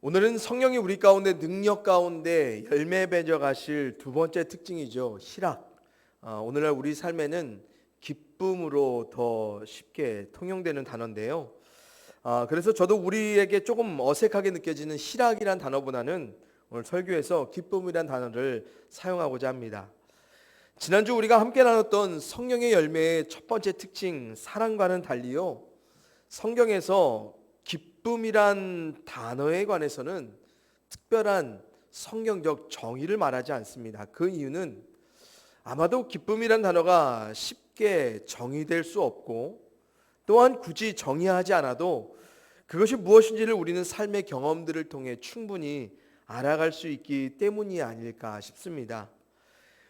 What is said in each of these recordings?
오늘은 성령이 우리 가운데 능력 가운데 열매 맺어 가실 두 번째 특징이죠. 희락. 오늘날 우리 삶에는 기쁨으로 더 쉽게 통용되는 단어인데요. 그래서 저도 우리에게 조금 어색하게 느껴지는 희락이란 단어보다는 오늘 설교에서 기쁨이란 단어를 사용하고자 합니다. 지난주 우리가 함께 나눴던 성령의 열매의 첫 번째 특징 사랑과는 달리요. 성경에서 기쁨이란 단어에 관해서는 특별한 성경적 정의를 말하지 않습니다. 그 이유는 아마도 기쁨이란 단어가 쉽게 정의될 수 없고 또한 굳이 정의하지 않아도 그것이 무엇인지를 우리는 삶의 경험들을 통해 충분히 알아갈 수 있기 때문이 아닐까 싶습니다.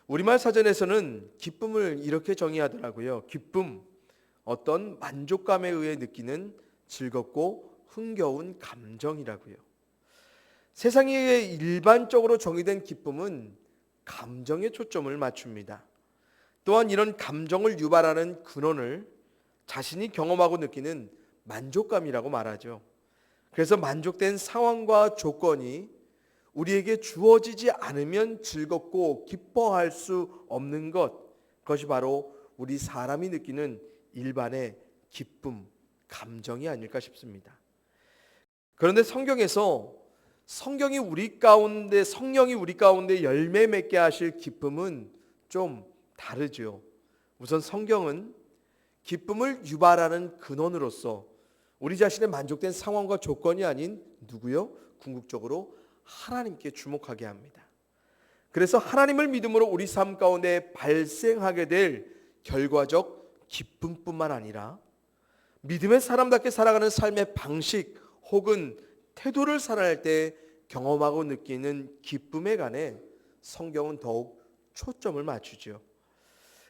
우리말 사전에서는 기쁨을 이렇게 정의하더라고요. 기쁨, 어떤 만족감에 의해 느끼는 즐겁고 흥겨운 감정이라고요. 세상에 일반적으로 정의된 기쁨은 감정에 초점을 맞춥니다. 또한 이런 감정을 유발하는 근원을 자신이 경험하고 느끼는 만족감이라고 말하죠. 그래서 만족된 상황과 조건이 우리에게 주어지지 않으면 즐겁고 기뻐할 수 없는 것, 그것이 바로 우리 사람이 느끼는 일반의 기쁨, 감정이 아닐까 싶습니다. 그런데 성경에서 성령이 우리 가운데 열매 맺게 하실 기쁨은 좀 다르죠. 우선 성경은 기쁨을 유발하는 근원으로서 우리 자신의 만족된 상황과 조건이 아닌 누구요? 궁극적으로 하나님께 주목하게 합니다. 그래서 하나님을 믿음으로 우리 삶 가운데 발생하게 될 결과적 기쁨뿐만 아니라 믿음의 사람답게 살아가는 삶의 방식 혹은 태도를 살아갈 때 경험하고 느끼는 기쁨에 관해 성경은 더욱 초점을 맞추죠.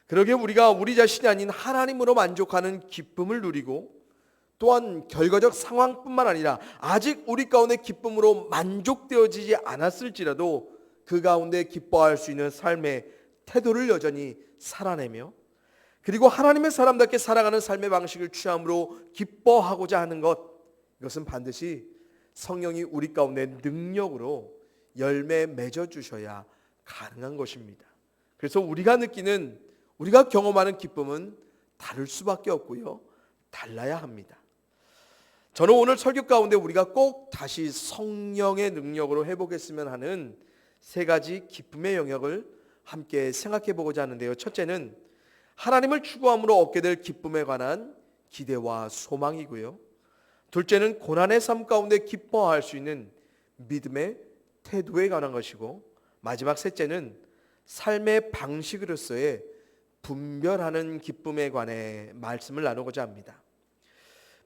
그러기에 우리가 우리 자신이 아닌 하나님으로 만족하는 기쁨을 누리고 또한 결과적 상황뿐만 아니라 아직 우리 가운데 기쁨으로 만족되어지지 않았을지라도 그 가운데 기뻐할 수 있는 삶의 태도를 여전히 살아내며 그리고 하나님의 사람답게 살아가는 삶의 방식을 취함으로 기뻐하고자 하는 것, 이것은 반드시 성령이 우리 가운데 능력으로 열매 맺어 주셔야 가능한 것입니다. 그래서 우리가 경험하는 기쁨은 다를 수밖에 없고요, 달라야 합니다. 저는 오늘 설교 가운데 우리가 꼭 다시 성령의 능력으로 회복했으면 하는 세 가지 기쁨의 영역을 함께 생각해 보고자 하는데요. 첫째는 하나님을 추구함으로 얻게 될 기쁨에 관한 기대와 소망이고요. 둘째는 고난의 삶 가운데 기뻐할 수 있는 믿음의 태도에 관한 것이고, 마지막 셋째는 삶의 방식으로서의 분별하는 기쁨에 관해 말씀을 나누고자 합니다.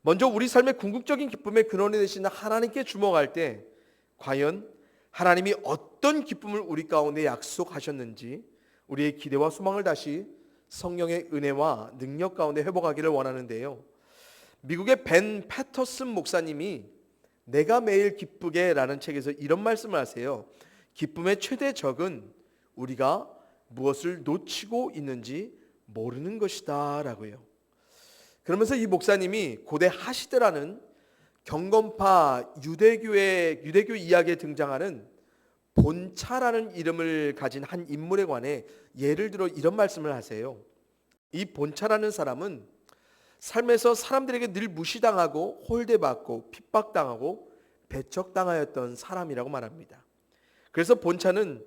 먼저 우리 삶의 궁극적인 기쁨의 근원이 되시는 하나님께 주목할 때 과연 하나님이 어떤 기쁨을 우리 가운데 약속하셨는지 우리의 기대와 소망을 다시 성령의 은혜와 능력 가운데 회복하기를 원하는데요. 미국의 벤 패터슨 목사님이 내가 매일 기쁘게 라는 책에서 이런 말씀을 하세요. 기쁨의 최대 적은 우리가 무엇을 놓치고 있는지 모르는 것이다 라고요. 그러면서 이 목사님이 고대 하시드라는 경건파 유대교 이야기에 등장하는 본차라는 이름을 가진 한 인물에 관해 예를 들어 이런 말씀을 하세요. 이 본차라는 사람은 삶에서 사람들에게 늘 무시당하고 홀대받고 핍박당하고 배척당하였던 사람이라고 말합니다. 그래서 본차는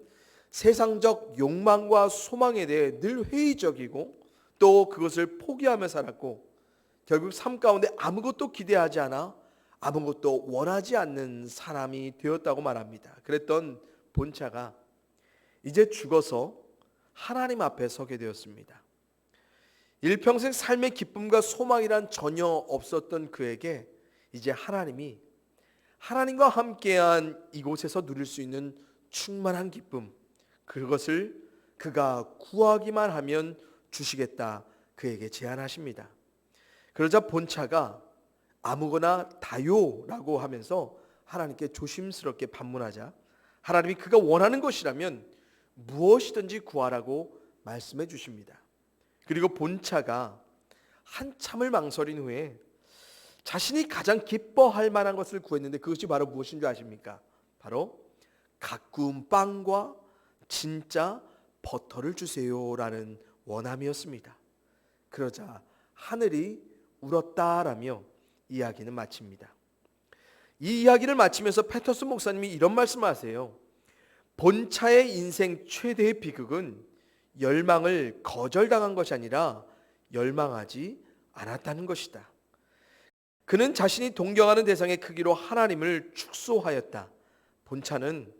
세상적 욕망과 소망에 대해 늘 회의적이고 또 그것을 포기하며 살았고 결국 삶 가운데 아무것도 기대하지 않아 아무것도 원하지 않는 사람이 되었다고 말합니다. 그랬던 본차가 이제 죽어서 하나님 앞에 서게 되었습니다. 일평생 삶의 기쁨과 소망이란 전혀 없었던 그에게 이제 하나님이 하나님과 함께한 이곳에서 누릴 수 있는 충만한 기쁨, 그것을 그가 구하기만 하면 주시겠다 그에게 제안하십니다. 그러자 본차가 아무거나 다요라고 하면서 하나님께 조심스럽게 반문하자 하나님이 그가 원하는 것이라면 무엇이든지 구하라고 말씀해 주십니다. 그리고 본차가 한참을 망설인 후에 자신이 가장 기뻐할 만한 것을 구했는데 그것이 바로 무엇인 줄 아십니까? 바로 가꾸운 빵과 진짜 버터를 주세요라는 원함이었습니다. 그러자 하늘이 울었다라며 이야기는 마칩니다. 이 이야기를 마치면서 패터슨 목사님이 이런 말씀을 하세요. 본차의 인생 최대의 비극은 열망을 거절당한 것이 아니라 열망하지 않았다는 것이다. 그는 자신이 동경하는 대상의 크기로 하나님을 축소하였다. 본차는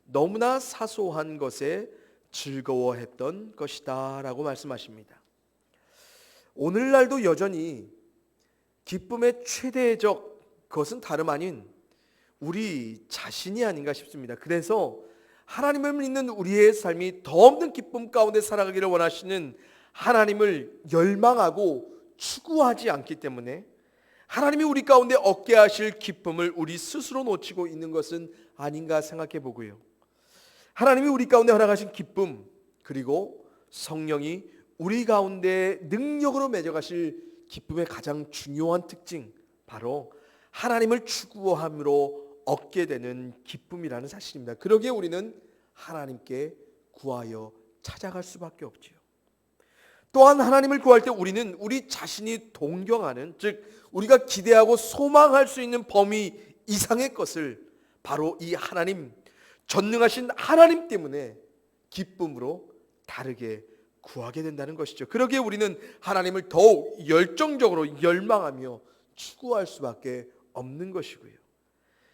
너무나 사소한 것에 즐거워했던 것이다 라고 말씀하십니다. 오늘날도 여전히 기쁨의 최대적 그것은 다름 아닌 우리 자신이 아닌가 싶습니다. 그래서 하나님을 믿는 우리의 삶이 더 없는 기쁨 가운데 살아가기를 원하시는 하나님을 열망하고 추구하지 않기 때문에 하나님이 우리 가운데 얻게 하실 기쁨을 우리 스스로 놓치고 있는 것은 아닌가 생각해 보고요. 하나님이 우리 가운데 허락하신 기쁨, 그리고 성령이 우리 가운데 능력으로 맺어가실 기쁨의 가장 중요한 특징, 바로 하나님을 추구함으로 얻게 되는 기쁨이라는 사실입니다. 그러기에 우리는 하나님께 구하여 찾아갈 수밖에 없지요. 또한 하나님을 구할 때 우리는 우리 자신이 동경하는, 즉 우리가 기대하고 소망할 수 있는 범위 이상의 것을 바로 이 하나님, 전능하신 하나님 때문에 기쁨으로 다르게 구하게 된다는 것이죠. 그러기에 우리는 하나님을 더욱 열정적으로 열망하며 추구할 수밖에 없는 것이고요.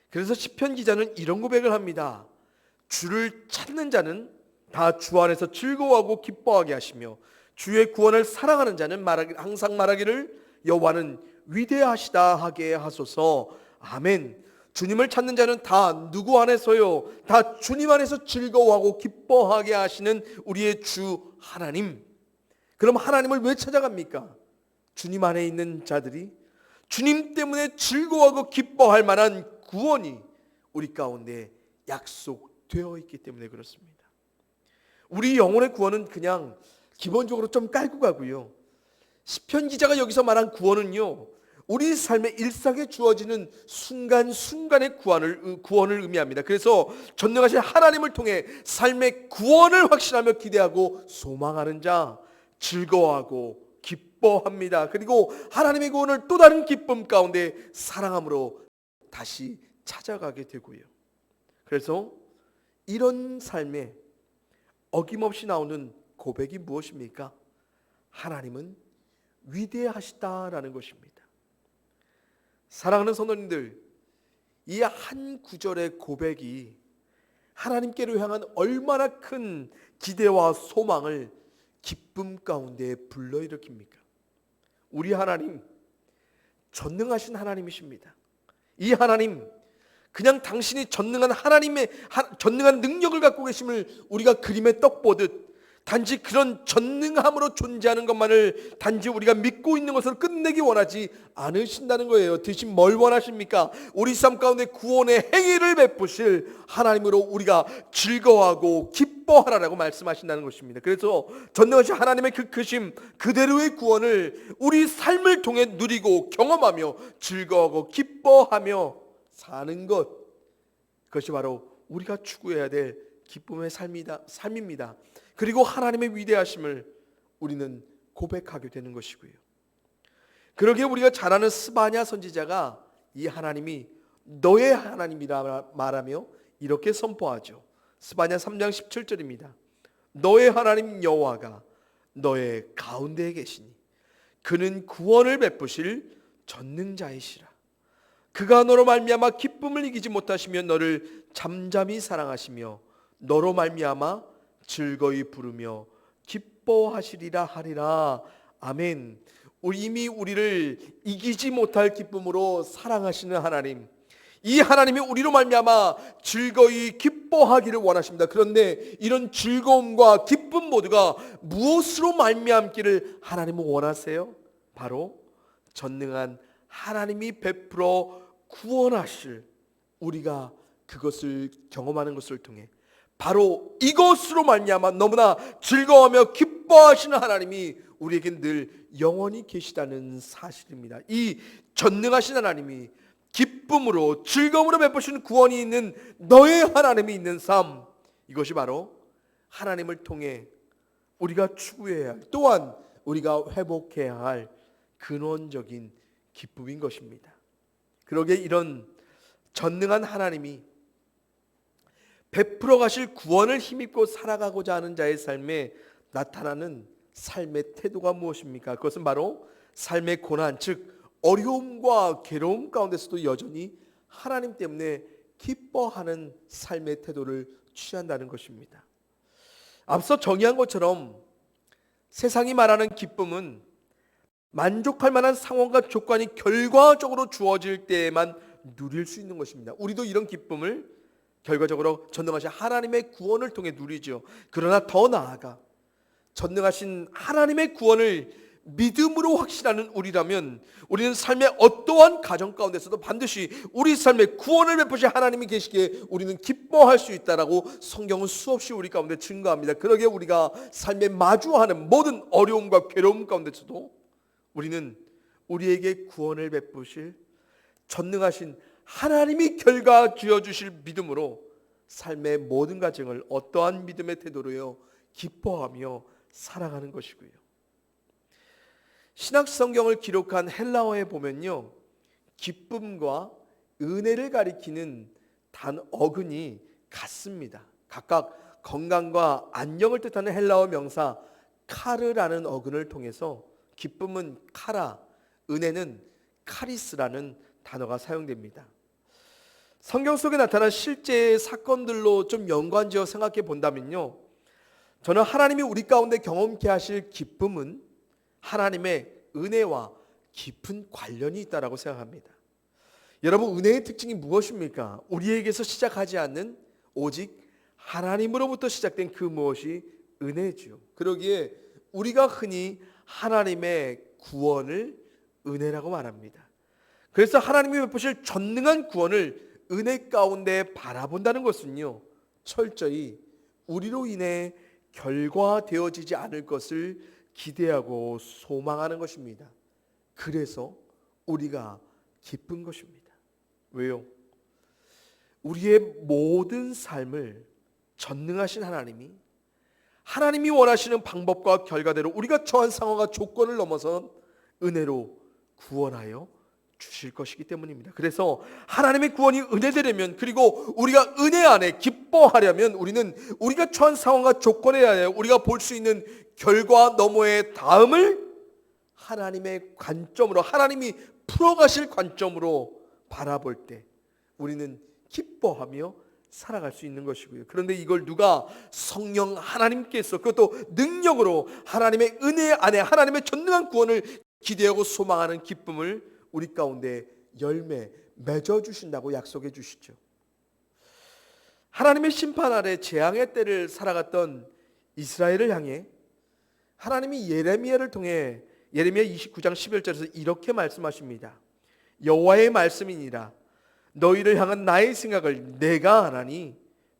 그래서 시편 기자는 이런 고백을 합니다. 주를 찾는 자는 다 주 안에서 즐거워하고 기뻐하게 하시며 주의 구원을 사랑하는 자는 항상 말하기를 여호와는 위대하시다 하게 하소서. 아멘. 주님을 찾는 자는 다 누구 안에서요? 다 주님 안에서 즐거워하고 기뻐하게 하시는 우리의 주 하나님. 그럼 하나님을 왜 찾아갑니까? 주님 안에 있는 자들이 주님 때문에 즐거워하고 기뻐할 만한 구원이 우리 가운데 약속되어 있기 때문에 그렇습니다. 우리 영혼의 구원은 그냥 기본적으로 좀 깔고 가고요. 시편 기자가 여기서 말한 구원은요, 우리 삶의 일상에 주어지는 순간순간의 구원을 의미합니다. 그래서 전능하신 하나님을 통해 삶의 구원을 확신하며 기대하고 소망하는 자, 즐거워하고 기뻐합니다. 그리고 하나님의 구원을 또 다른 기쁨 가운데 사랑함으로 다시 찾아가게 되고요. 그래서 이런 삶에 어김없이 나오는 고백이 무엇입니까? 하나님은 위대하시다라는 것입니다. 사랑하는 성도님들, 이 한 구절의 고백이 하나님께로 향한 얼마나 큰 기대와 소망을 기쁨 가운데 불러일으킵니까? 우리 하나님, 전능하신 하나님이십니다. 이 하나님, 그냥 당신이 전능한 하나님의 전능한 능력을 갖고 계심을 우리가 그림에 떡 보듯 단지 그런 전능함으로 존재하는 것만을 단지 우리가 믿고 있는 것으로 끝내기 원하지 않으신다는 거예요. 대신 뭘 원하십니까? 우리 삶 가운데 구원의 행위를 베푸실 하나님으로 우리가 즐거워하고 기뻐하라라고 말씀하신다는 것입니다. 그래서 전능하신 하나님의 그 크심 그대로의 구원을 우리 삶을 통해 누리고 경험하며 즐거워하고 기뻐하며 사는 것, 그것이 바로 우리가 추구해야 될 기쁨의 삶입니다. 그리고 하나님의 위대하심을 우리는 고백하게 되는 것이고요. 그러기에 우리가 잘 아는 스바냐 선지자가 이 하나님이 너의 하나님이라 말하며 이렇게 선포하죠. 스바냐 3장 17절입니다. 너의 하나님 여호와가 너의 가운데에 계시니 그는 구원을 베푸실 전능자이시라. 그가 너로 말미암아 기쁨을 이기지 못하시며 너를 잠잠히 사랑하시며 너로 말미암아 즐거이 부르며 기뻐하시리라 하리라. 아멘. 이미 우리를 이기지 못할 기쁨으로 사랑하시는 하나님, 이 하나님이 우리로 말미암아 즐거이 기뻐하기를 원하십니다. 그런데 이런 즐거움과 기쁨 모두가 무엇으로 말미암기를 하나님은 원하세요? 바로 전능한 하나님이 베풀어 구원하실 우리가 그것을 경험하는 것을 통해 바로 이것으로 말미암아 너무나 즐거워하며 기뻐하시는 하나님이 우리에게 늘 영원히 계시다는 사실입니다. 이 전능하신 하나님이 기쁨으로 즐거움으로 베푸시는 구원이 있는 너의 하나님이 있는 삶, 이것이 바로 하나님을 통해 우리가 추구해야 할, 또한 우리가 회복해야 할 근원적인 기쁨인 것입니다. 그러기에 이런 전능한 하나님이 베풀어 가실 구원을 힘입고 살아가고자 하는 자의 삶에 나타나는 삶의 태도가 무엇입니까? 그것은 바로 삶의 고난, 즉 어려움과 괴로움 가운데서도 여전히 하나님 때문에 기뻐하는 삶의 태도를 취한다는 것입니다. 앞서 정의한 것처럼 세상이 말하는 기쁨은 만족할 만한 상황과 조건이 결과적으로 주어질 때에만 누릴 수 있는 것입니다. 우리도 이런 기쁨을 결과적으로 전능하신 하나님의 구원을 통해 누리죠. 그러나 더 나아가 전능하신 하나님의 구원을 믿음으로 확신하는 우리라면 우리는 삶의 어떠한 가정 가운데서도 반드시 우리 삶의 구원을 베푸신 하나님이 계시기에 우리는 기뻐할 수 있다라고 성경은 수없이 우리 가운데 증거합니다. 그러기에 우리가 삶에 마주하는 모든 어려움과 괴로움 가운데서도 우리는 우리에게 구원을 베푸실 전능하신 하나님이 결과 지어주실 믿음으로 삶의 모든 과정을 어떠한 믿음의 태도로요 기뻐하며 살아가는 것이고요. 신약 성경을 기록한 헬라어에 보면요, 기쁨과 은혜를 가리키는 어근이 같습니다. 각각 건강과 안녕을 뜻하는 헬라어 명사 카르라는 어근을 통해서 기쁨은 카라, 은혜는 카리스라는 단어가 사용됩니다. 성경 속에 나타난 실제 사건들로 좀 연관지어 생각해 본다면요, 저는 하나님이 우리 가운데 경험케 하실 기쁨은 하나님의 은혜와 깊은 관련이 있다고 생각합니다. 여러분, 은혜의 특징이 무엇입니까? 우리에게서 시작하지 않는 오직 하나님으로부터 시작된 그 무엇이 은혜죠. 그러기에 우리가 흔히 하나님의 구원을 은혜라고 말합니다. 그래서 하나님이 베푸실 전능한 구원을 은혜 가운데 바라본다는 것은요, 철저히 우리로 인해 결과되어지지 않을 것을 기대하고 소망하는 것입니다. 그래서 우리가 기쁜 것입니다. 왜요? 우리의 모든 삶을 전능하신 하나님이 원하시는 방법과 결과대로 우리가 처한 상황과 조건을 넘어선 은혜로 구원하여 주실 것이기 때문입니다. 그래서 하나님의 구원이 은혜되려면, 그리고 우리가 은혜 안에 기뻐하려면 우리는 우리가 처한 상황과 조건에 대하여 우리가 볼 수 있는 결과 너머의 다음을 하나님의 관점으로, 하나님이 풀어가실 관점으로 바라볼 때 우리는 기뻐하며 살아갈 수 있는 것이고요. 그런데 이걸 누가? 성령 하나님께서 그것도 능력으로 하나님의 은혜 안에 하나님의 전능한 구원을 기대하고 소망하는 기쁨을 우리 가운데 열매 맺어 주신다고 약속해 주시죠. 하나님의 심판 아래 재앙의 때를 살아갔던 이스라엘을 향해 하나님이 예레미야를 통해 예레미야 29장 11절에서 이렇게 말씀하십니다. 여호와의 말씀이니라. 너희를 향한 나의 생각을 내가 아나니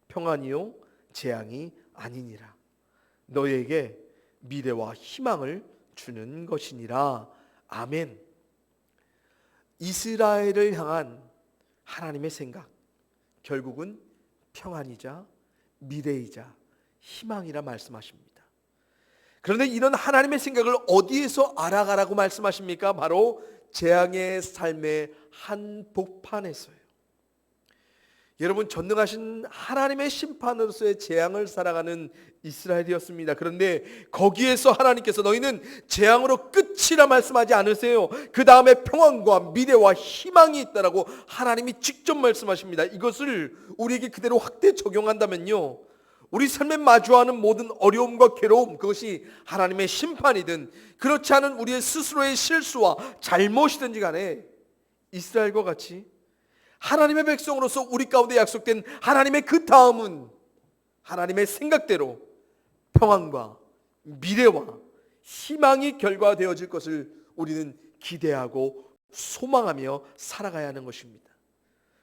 평안이요 재앙이 아니니라. 너희에게 미래와 희망을 주는 것이니라. 아멘. 이스라엘을 향한 하나님의 생각, 결국은 평안이자 미래이자 희망이라 말씀하십니다. 그런데 이런 하나님의 생각을 어디에서 알아가라고 말씀하십니까? 바로 재앙의 삶의 한복판에서요. 여러분, 전능하신 하나님의 심판으로서의 재앙을 살아가는 이스라엘이었습니다. 그런데 거기에서 하나님께서 너희는 재앙으로 끝이라 말씀하지 않으세요. 그 다음에 평안과 미래와 희망이 있다라고 하나님이 직접 말씀하십니다. 이것을 우리에게 그대로 확대 적용한다면요, 우리 삶에 마주하는 모든 어려움과 괴로움, 그것이 하나님의 심판이든 그렇지 않은 우리의 스스로의 실수와 잘못이든지 간에 이스라엘과 같이 하나님의 백성으로서 우리 가운데 약속된 하나님의 그 다음은 하나님의 생각대로 평안과 미래와 희망이 결과되어질 것을 우리는 기대하고 소망하며 살아가야 하는 것입니다.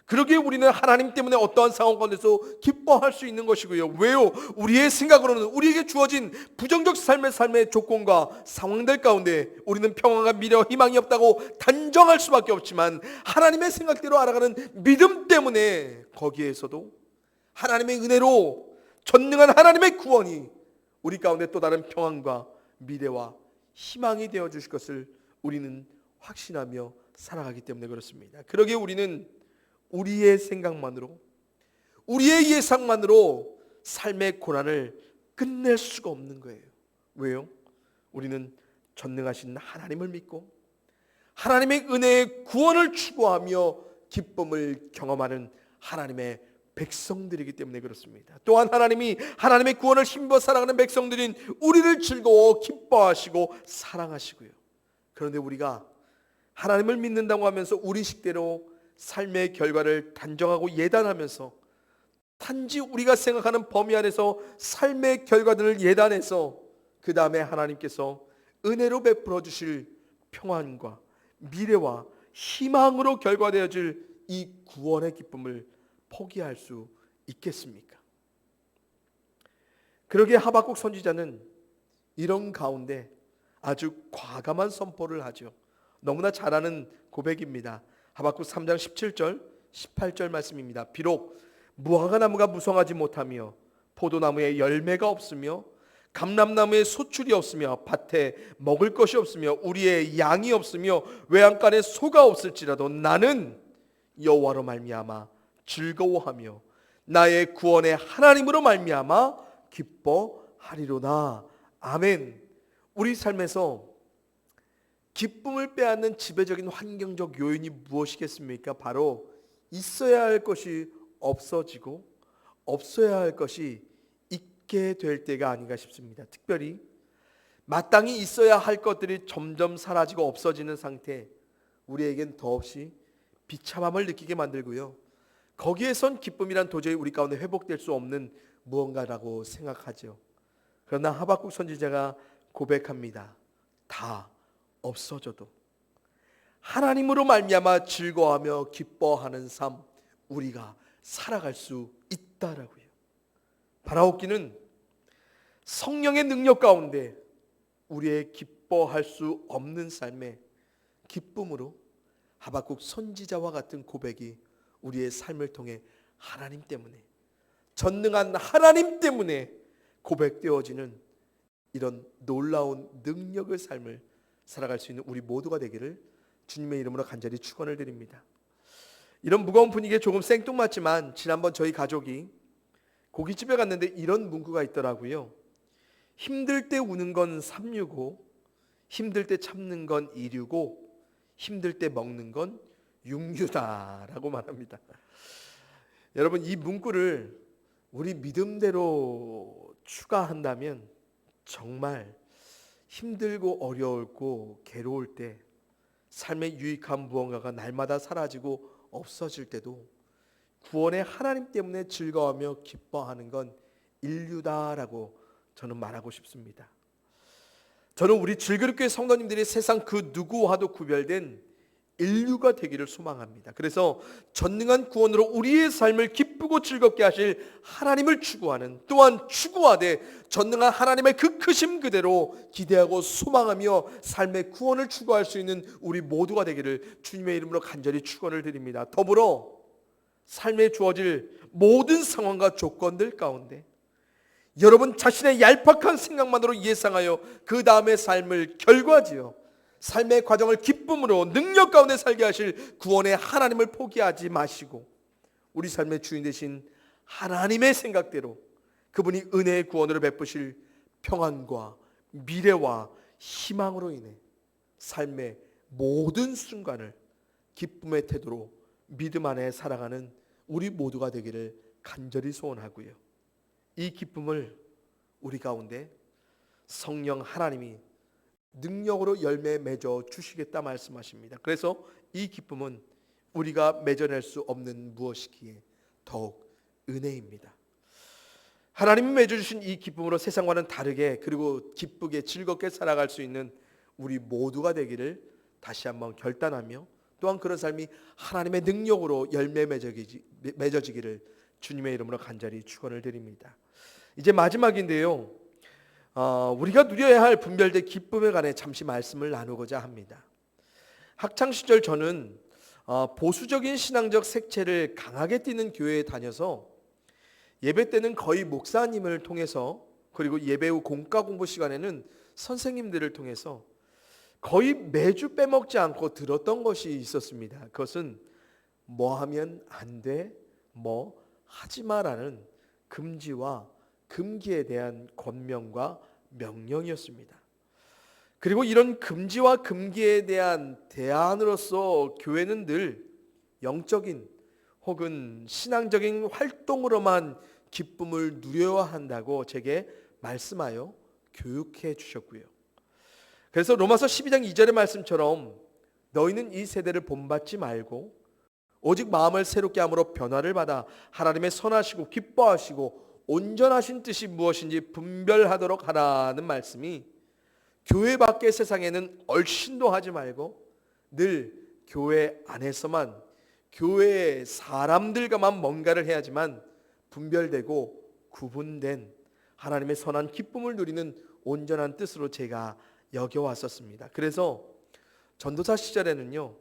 그러기에 우리는 하나님 때문에 어떠한 상황 가운데서 기뻐할 수 있는 것이고요. 왜요? 우리의 생각으로는 우리에게 주어진 부정적 삶의 조건과 상황들 가운데 우리는 평안과 미래와 희망이 없다고 단정할 수밖에 없지만, 하나님의 생각대로 알아가는 믿음 때문에 거기에서도 하나님의 은혜로 전능한 하나님의 구원이 우리 가운데 또 다른 평안과 미래와 희망이 되어 주실 것을 우리는 확신하며 살아가기 때문에 그렇습니다. 그러기에 우리는 우리의 생각만으로, 우리의 예상만으로 삶의 고난을 끝낼 수가 없는 거예요. 왜요? 우리는 전능하신 하나님을 믿고 하나님의 은혜의 구원을 추구하며 기쁨을 경험하는 하나님의 백성들이기 때문에 그렇습니다. 또한 하나님이 하나님의 구원을 힘입어 살아가는 백성들인 우리를 즐거워 기뻐하시고 사랑하시고요. 그런데 우리가 하나님을 믿는다고 하면서 우리 식대로 삶의 결과를 단정하고 예단하면서, 단지 우리가 생각하는 범위 안에서 삶의 결과들을 예단해서 그 다음에 하나님께서 은혜로 베풀어 주실 평안과 미래와 희망으로 결과되어질 이 구원의 기쁨을 포기할 수 있겠습니까? 그러기에 하박국 선지자는 이런 가운데 아주 과감한 선포를 하죠. 너무나 잘 아는 고백입니다. 하박국 3장 17절 18절 말씀입니다. 비록 무화과 나무가 무성하지 못하며 포도나무에 열매가 없으며 감람나무에 소출이 없으며 밭에 먹을 것이 없으며 우리의 양이 없으며 외양간에 소가 없을지라도 나는 여호와로 말미암아 즐거워하며 나의 구원의 하나님으로 말미암아 기뻐하리로다. 아멘. 우리 삶에서 기쁨을 빼앗는 지배적인 환경적 요인이 무엇이겠습니까? 바로 있어야 할 것이 없어지고 없어야 할 것이 있게 될 때가 아닌가 싶습니다. 특별히 마땅히 있어야 할 것들이 점점 사라지고 없어지는 상태, 우리에겐 더없이 비참함을 느끼게 만들고요. 거기에선 기쁨이란 도저히 우리 가운데 회복될 수 없는 무언가라고 생각하죠. 그러나 하박국 선지자가 고백합니다. 다 없어져도 하나님으로 말미암아 즐거워하며 기뻐하는 삶, 우리가 살아갈 수 있다라고요. 바라옵기는 성령의 능력 가운데 우리의 기뻐할 수 없는 삶의 기쁨으로 하박국 선지자와 같은 고백이 우리의 삶을 통해 하나님 때문에, 전능한 하나님 때문에 고백되어지는 이런 놀라운 능력의 삶을 살아갈 수 있는 우리 모두가 되기를 주님의 이름으로 간절히 축원을 드립니다. 이런 무거운 분위기에 조금 생뚱맞지만 지난번 저희 가족이 고깃집에 갔는데 이런 문구가 있더라고요. 힘들 때 우는 건 365, 힘들 때 참는 건 265, 힘들 때 먹는 건 6유다라고 말합니다. 여러분, 이 문구를 우리 믿음대로 추가한다면 정말 힘들고 어려울고 괴로울 때, 삶의 유익한 무언가가 날마다 사라지고 없어질 때도 구원의 하나님 때문에 즐거워하며 기뻐하는 건 인류다라고 저는 말하고 싶습니다. 저는 우리 즐거롭게 성도님들이 세상 그 누구와도 구별된 인류가 되기를 소망합니다. 그래서 전능한 구원으로 우리의 삶을 기쁘고 즐겁게 하실 하나님을 추구하는, 또한 추구하되 전능한 하나님의 그 크심 그대로 기대하고 소망하며 삶의 구원을 추구할 수 있는 우리 모두가 되기를 주님의 이름으로 간절히 축원을 드립니다. 더불어 삶에 주어질 모든 상황과 조건들 가운데 여러분 자신의 얄팍한 생각만으로 예상하여 그 다음의 삶을 결과지어 삶의 과정을 기쁨으로 능력 가운데 살게 하실 구원의 하나님을 포기하지 마시고 우리 삶의 주인 되신 하나님의 생각대로 그분이 은혜의 구원으로 베푸실 평안과 미래와 희망으로 인해 삶의 모든 순간을 기쁨의 태도로 믿음 안에 살아가는 우리 모두가 되기를 간절히 소원하고요. 이 기쁨을 우리 가운데 성령 하나님이 능력으로 열매 맺어 주시겠다 말씀하십니다. 그래서 이 기쁨은 우리가 맺어낼 수 없는 무엇이기에 더욱 은혜입니다. 하나님이 맺어주신 이 기쁨으로 세상과는 다르게 그리고 기쁘게 즐겁게 살아갈 수 있는 우리 모두가 되기를 다시 한번 결단하며 또한 그런 삶이 하나님의 능력으로 열매 맺어지기를 주님의 이름으로 간절히 축원을 드립니다. 이제 마지막인데요. 우리가 누려야 할 분별된 기쁨에 관해 잠시 말씀을 나누고자 합니다. 학창 시절 저는 보수적인 신앙적 색채를 강하게 띠는 교회에 다녀서 예배 때는 거의 목사님을 통해서, 그리고 예배 후 공과 공부 시간에는 선생님들을 통해서 거의 매주 빼먹지 않고 들었던 것이 있었습니다. 그것은 뭐 하면 안 돼, 뭐 하지 마라는 금지와 금기에 대한 권면과 명령이었습니다. 그리고 이런 금지와 금기에 대한 대안으로서 교회는 늘 영적인 혹은 신앙적인 활동으로만 기쁨을 누려야 한다고 제게 말씀하여 교육해 주셨고요. 그래서 로마서 12장 2절의 말씀처럼 너희는 이 세대를 본받지 말고 오직 마음을 새롭게 함으로 변화를 받아 하나님의 선하시고 기뻐하시고 온전하신 뜻이 무엇인지 분별하도록 하라는 말씀이 교회 밖의 세상에는 얼씬도 하지 말고 늘 교회 안에서만, 교회의 사람들과만 뭔가를 해야지만 분별되고 구분된 하나님의 선한 기쁨을 누리는 온전한 뜻으로 제가 여겨왔었습니다. 그래서 전도사 시절에는요,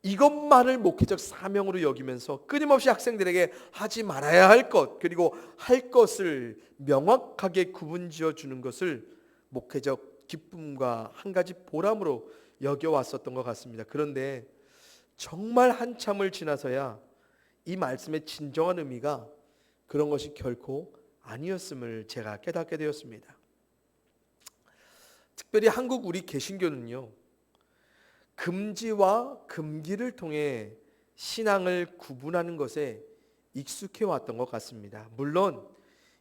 이것만을 목회적 사명으로 여기면서 끊임없이 학생들에게 하지 말아야 할 것, 그리고 할 것을 명확하게 구분지어 주는 것을 목회적 기쁨과 한 가지 보람으로 여겨왔었던 것 같습니다. 그런데 정말 한참을 지나서야 이 말씀의 진정한 의미가 그런 것이 결코 아니었음을 제가 깨닫게 되었습니다. 특별히 한국 우리 개신교는요, 금지와 금기를 통해 신앙을 구분하는 것에 익숙해 왔던 것 같습니다. 물론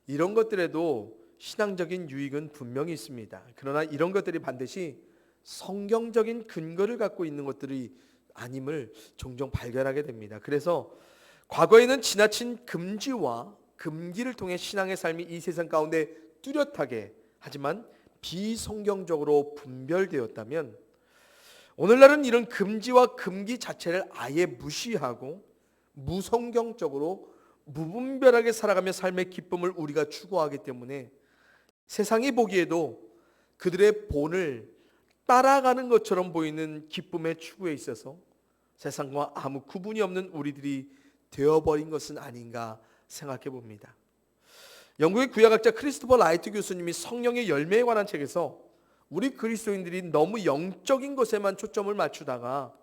이런 것들에도 신앙적인 유익은 분명히 있습니다. 그러나 이런 것들이 반드시 성경적인 근거를 갖고 있는 것들이 아님을 종종 발견하게 됩니다. 그래서 과거에는 지나친 금지와 금기를 통해 신앙의 삶이 이 세상 가운데 뚜렷하게, 하지만 비성경적으로 분별되었다면, 오늘날은 이런 금지와 금기 자체를 아예 무시하고 무성경적으로 무분별하게 살아가며 삶의 기쁨을 우리가 추구하기 때문에 세상이 보기에도 그들의 본을 따라가는 것처럼 보이는 기쁨의 추구에 있어서 세상과 아무 구분이 없는 우리들이 되어버린 것은 아닌가 생각해 봅니다. 영국의 구약학자 크리스토퍼 라이트 교수님이 성령의 열매에 관한 책에서 우리 그리스도인들이 너무 영적인 것에만 초점을 맞추다가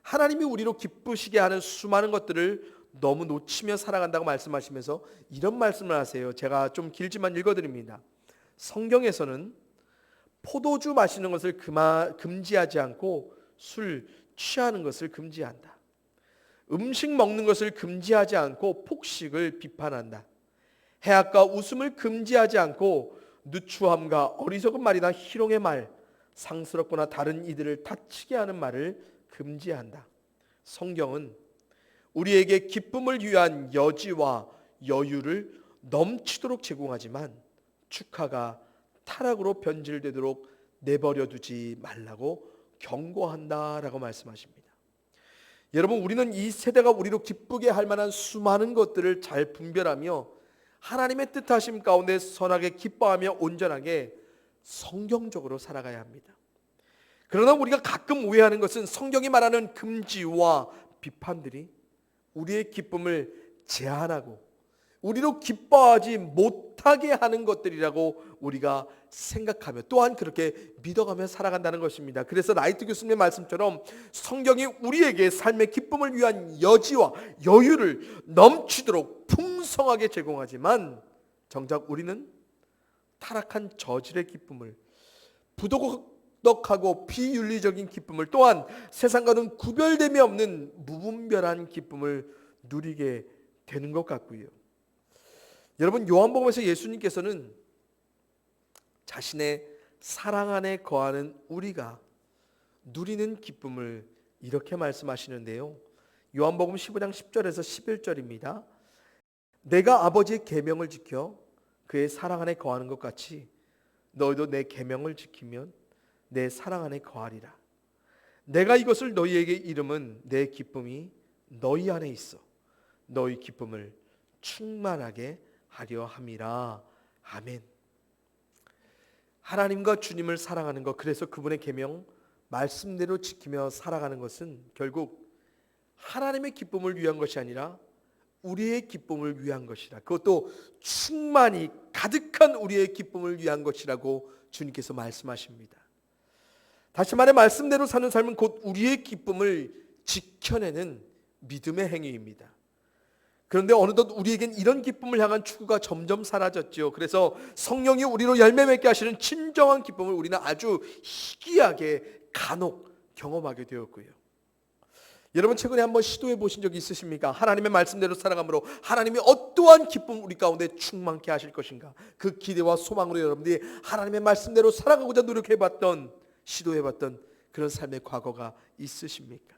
하나님이 우리로 기쁘시게 하는 수많은 것들을 너무 놓치며 살아간다고 말씀하시면서 이런 말씀을 하세요. 제가 좀 길지만 읽어드립니다. 성경에서는 포도주 마시는 것을 금지하지 않고 술 취하는 것을 금지한다. 음식 먹는 것을 금지하지 않고 폭식을 비판한다. 해악과 웃음을 금지하지 않고 누추함과 어리석은 말이나 희롱의 말, 상스럽거나 다른 이들을 다치게 하는 말을 금지한다. 성경은 우리에게 기쁨을 위한 여지와 여유를 넘치도록 제공하지만 축하가 타락으로 변질되도록 내버려 두지 말라고 경고한다라고 말씀하십니다. 여러분, 우리는 이 세대가 우리로 기쁘게 할 만한 수많은 것들을 잘 분별하며 하나님의 뜻하심 가운데 선하게 기뻐하며 온전하게 성경적으로 살아가야 합니다. 그러나 우리가 가끔 오해하는 것은 성경이 말하는 금지와 비판들이 우리의 기쁨을 제한하고 우리로 기뻐하지 못하게 하는 것들이라고 우리가 생각하며 또한 그렇게 믿어가며 살아간다는 것입니다. 그래서 라이트 교수님의 말씀처럼 성경이 우리에게 삶의 기쁨을 위한 여지와 여유를 넘치도록 풍성하게 제공하지만 정작 우리는 타락한 저질의 기쁨을, 부도덕하고 비윤리적인 기쁨을, 또한 세상과는 구별됨이 없는 무분별한 기쁨을 누리게 되는 것 같고요. 여러분, 요한복음에서 예수님께서는 자신의 사랑 안에 거하는 우리가 누리는 기쁨을 이렇게 말씀하시는데요. 요한복음 15장 10절에서 11절입니다. 내가 아버지의 계명을 지켜 그의 사랑 안에 거하는 것 같이 너희도 내 계명을 지키면 내 사랑 안에 거하리라. 내가 이것을 너희에게 이름은 내 기쁨이 너희 안에 있어 너희 기쁨을 충만하게 하려 함이라. 아멘. 하나님과 주님을 사랑하는 것, 그래서 그분의 계명 말씀대로 지키며 살아가는 것은 결국 하나님의 기쁨을 위한 것이 아니라 우리의 기쁨을 위한 것이라, 그것도 충만히 가득한 우리의 기쁨을 위한 것이라고 주님께서 말씀하십니다. 다시 말해 말씀대로 사는 삶은 곧 우리의 기쁨을 지켜내는 믿음의 행위입니다. 그런데 어느덧 우리에겐 이런 기쁨을 향한 추구가 점점 사라졌죠. 그래서 성령이 우리로 열매 맺게 하시는 진정한 기쁨을 우리는 아주 희귀하게 간혹 경험하게 되었고요. 여러분 최근에 한번 시도해 보신 적이 있으십니까? 하나님의 말씀대로 살아감으로 하나님이 어떠한 기쁨 우리 가운데 충만케 하실 것인가, 그 기대와 소망으로 여러분들이 하나님의 말씀대로 살아가고자 노력해봤던, 시도해봤던 그런 삶의 과거가 있으십니까?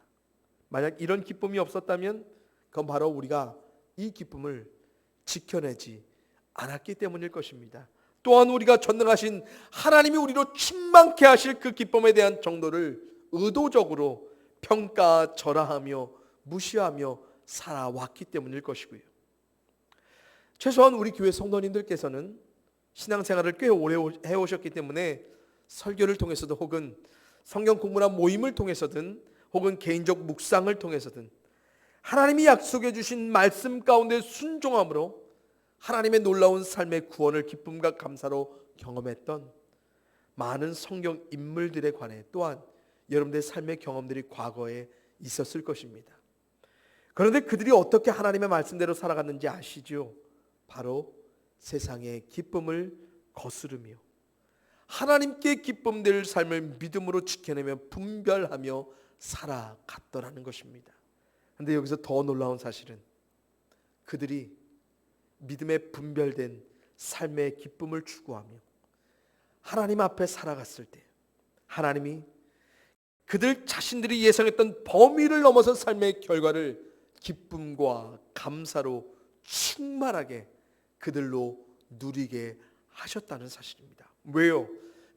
만약 이런 기쁨이 없었다면 그건 바로 우리가 이 기쁨을 지켜내지 않았기 때문일 것입니다. 또한 우리가 전능하신 하나님이 우리로 충만케 하실 그 기쁨에 대한 정도를 의도적으로 평가절하하며 무시하며 살아왔기 때문일 것이고요. 최소한 우리 교회 성도님들께서는 신앙생활을 꽤 오래 해오셨기 때문에 설교를 통해서든 혹은 성경 공부나 모임을 통해서든 혹은 개인적 묵상을 통해서든 하나님이 약속해 주신 말씀 가운데 순종함으로 하나님의 놀라운 삶의 구원을 기쁨과 감사로 경험했던 많은 성경 인물들에 관해 또한 여러분들의 삶의 경험들이 과거에 있었을 것입니다. 그런데 그들이 어떻게 하나님의 말씀대로 살아갔는지 아시죠? 바로 세상의 기쁨을 거스르며 하나님께 기쁨 될 삶을 믿음으로 지켜내며 분별하며 살아갔더라는 것입니다. 그런데 여기서 더 놀라운 사실은 그들이 믿음에 분별된 삶의 기쁨을 추구하며 하나님 앞에 살아갔을 때 하나님이 그들 자신들이 예상했던 범위를 넘어선 삶의 결과를 기쁨과 감사로 충만하게 그들로 누리게 하셨다는 사실입니다. 왜요?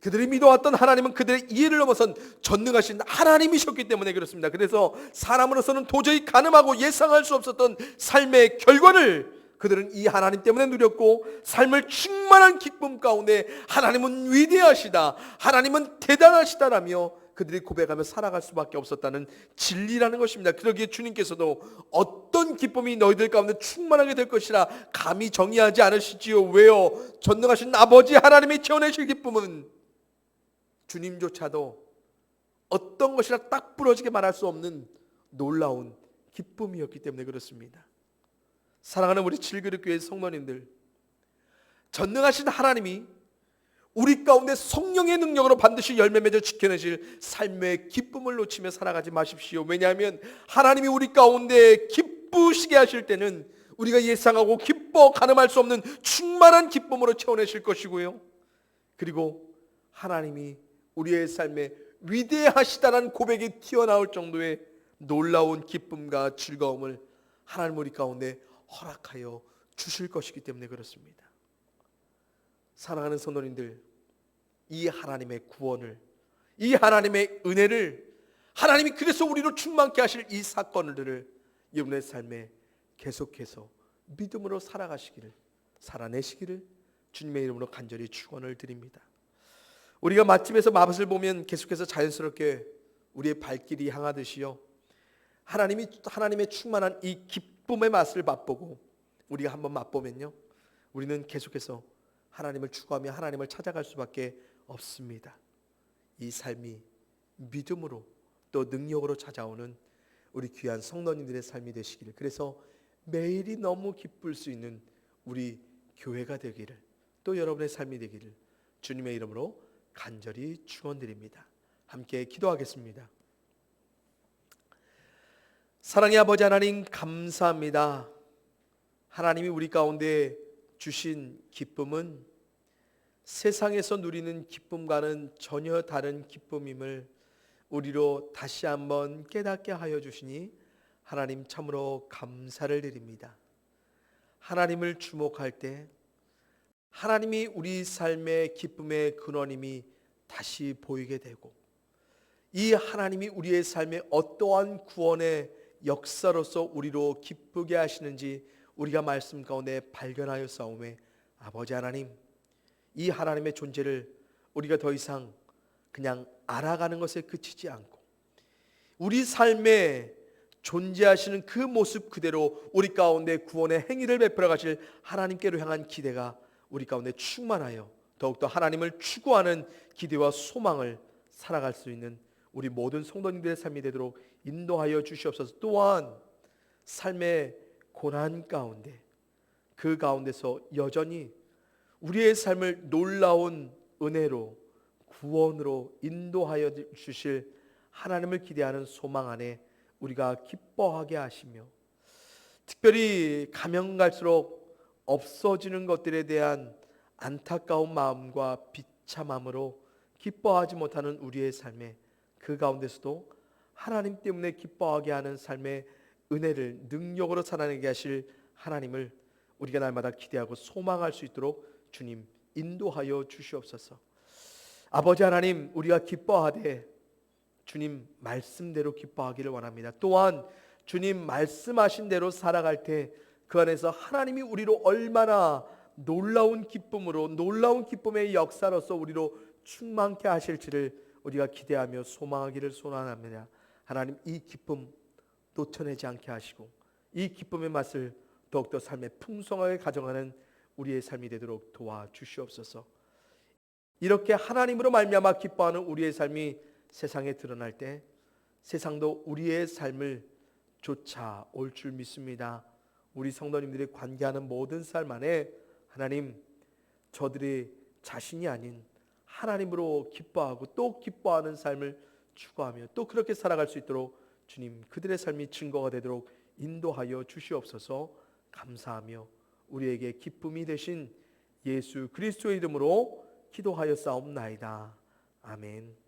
그들이 믿어왔던 하나님은 그들의 이해를 넘어선 전능하신 하나님이셨기 때문에 그렇습니다. 그래서 사람으로서는 도저히 가늠하고 예상할 수 없었던 삶의 결과를 그들은 이 하나님 때문에 누렸고, 삶을 충만한 기쁨 가운데 하나님은 위대하시다, 하나님은 대단하시다라며 그들이 고백하며 살아갈 수밖에 없었다는 진리라는 것입니다. 그러기에 주님께서도 어떤 기쁨이 너희들 가운데 충만하게 될 것이라 감히 정의하지 않으시지요. 왜요? 전능하신 아버지 하나님이 채워내실 기쁨은 주님조차도 어떤 것이라 딱 부러지게 말할 수 없는 놀라운 기쁨이었기 때문에 그렇습니다. 사랑하는 우리 칠그릇교회 성도님들, 전능하신 하나님이 우리 가운데 성령의 능력으로 반드시 열매 맺어 지켜내실 삶의 기쁨을 놓치며 살아가지 마십시오. 왜냐하면 하나님이 우리 가운데 기쁘시게 하실 때는 우리가 예상하고 기뻐 가늠할 수 없는 충만한 기쁨으로 채워내실 것이고요, 그리고 하나님이 우리의 삶에 위대하시다는 고백이 튀어나올 정도의 놀라운 기쁨과 즐거움을 하나님 우리 가운데 허락하여 주실 것이기 때문에 그렇습니다. 사랑하는 성도님들, 이 하나님의 구원을, 이 하나님의 은혜를, 하나님이 그래서 우리로 충만케 하실 이 사건들을 여러분의 삶에 계속해서 믿음으로 살아가시기를, 살아내시기를 주님의 이름으로 간절히 축원을 드립니다. 우리가 맛집에서 맛을 보면 계속해서 자연스럽게 우리의 발길이 향하듯이요, 하나님의 충만한 이 기쁨의 맛을 맛보고 우리가 한번 맛보면요, 우리는 계속해서 하나님을 추구하며 하나님을 찾아갈 수밖에 없습니다. 이 삶이 믿음으로 또 능력으로 찾아오는 우리 귀한 성도님들의 삶이 되시기를, 그래서 매일이 너무 기쁠 수 있는 우리 교회가 되기를, 또 여러분의 삶이 되기를 주님의 이름으로 간절히 축원드립니다. 함께 기도하겠습니다. 사랑의 아버지 하나님, 감사합니다. 하나님이 우리 가운데 주신 기쁨은 세상에서 누리는 기쁨과는 전혀 다른 기쁨임을 우리로 다시 한번 깨닫게 하여 주시니 하나님 참으로 감사를 드립니다. 하나님을 주목할 때 하나님이 우리 삶의 기쁨의 근원임이 다시 보이게 되고, 이 하나님이 우리의 삶에 어떠한 구원의 역사로서 우리로 기쁘게 하시는지 우리가 말씀 가운데 발견하여 싸움에 아버지 하나님, 이 하나님의 존재를 우리가 더 이상 그냥 알아가는 것에 그치지 않고 우리 삶에 존재하시는 그 모습 그대로 우리 가운데 구원의 행위를 베풀어 가실 하나님께로 향한 기대가 우리 가운데 충만하여 더욱더 하나님을 추구하는 기대와 소망을 살아갈 수 있는 우리 모든 성도님들의 삶이 되도록 인도하여 주시옵소서. 또한 삶의 고난 가운데 그 가운데서 여전히 우리의 삶을 놀라운 은혜로 구원으로 인도하여 주실 하나님을 기대하는 소망 안에 우리가 기뻐하게 하시며 특별히 가면 갈수록 없어지는 것들에 대한 안타까운 마음과 비참함으로 기뻐하지 못하는 우리의 삶에 그 가운데서도 하나님 때문에 기뻐하게 하는 삶의 은혜를 능력으로 살아내게 하실 하나님을 우리가 날마다 기대하고 소망할 수 있도록 주님 인도하여 주시옵소서. 아버지 하나님, 우리가 기뻐하되 주님 말씀대로 기뻐하기를 원합니다. 또한 주님 말씀하신 대로 살아갈 때 그 안에서 하나님이 우리로 얼마나 놀라운 기쁨으로 놀라운 기쁨의 역사로서 우리로 충만케 하실지를 우리가 기대하며 소망하기를 소원합니다. 하나님, 이 기쁨 놓쳐내지 않게 하시고 이 기쁨의 맛을 더욱더 삶에 풍성하게 가져가는 우리의 삶이 되도록 도와주시옵소서. 이렇게 하나님으로 말미암아 기뻐하는 우리의 삶이 세상에 드러날 때 세상도 우리의 삶을 쫓아올 줄 믿습니다. 우리 성도님들이 관계하는 모든 삶 안에 하나님, 저들이 자신이 아닌 하나님으로 기뻐하고 또 기뻐하는 삶을 추구하며 또 그렇게 살아갈 수 있도록 주님 그들의 삶이 증거가 되도록 인도하여 주시옵소서. 감사하며 우리에게 기쁨이 되신 예수 그리스도의 이름으로 기도하여 싸움나이다. 아멘.